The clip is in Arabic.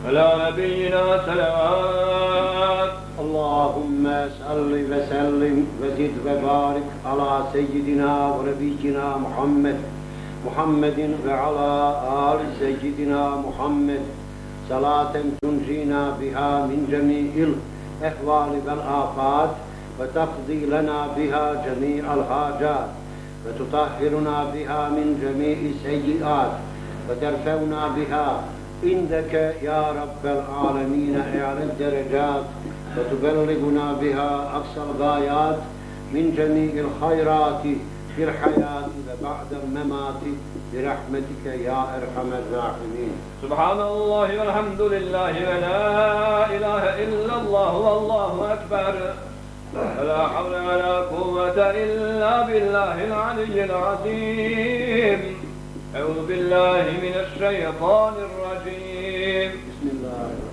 على نبينا صلوات. اللهم صل وسلم وزد وبارك على سيدنا ونبينا محمد وعلى آل سيدنا محمد صلاة تنجينا بها من جميع الأهوال والآفات وتقضي لنا بها جميع الحاجات وتطهرنا بها من جميع السيئات وترفعنا بها عندك يا رب العالمين أعلى الدرجات وتبلغنا بها أقصى الغايات من جميع الخيرات في الحياة وبعد الممات برحمتك يا أرحم الراحمين. سبحان الله والحمد لله ولا إله إلا الله والله أكبر ولا حول ولا قوة إلا بالله العلي العظيم. أعوذ بالله من الشيطان الرجيم. بسم الله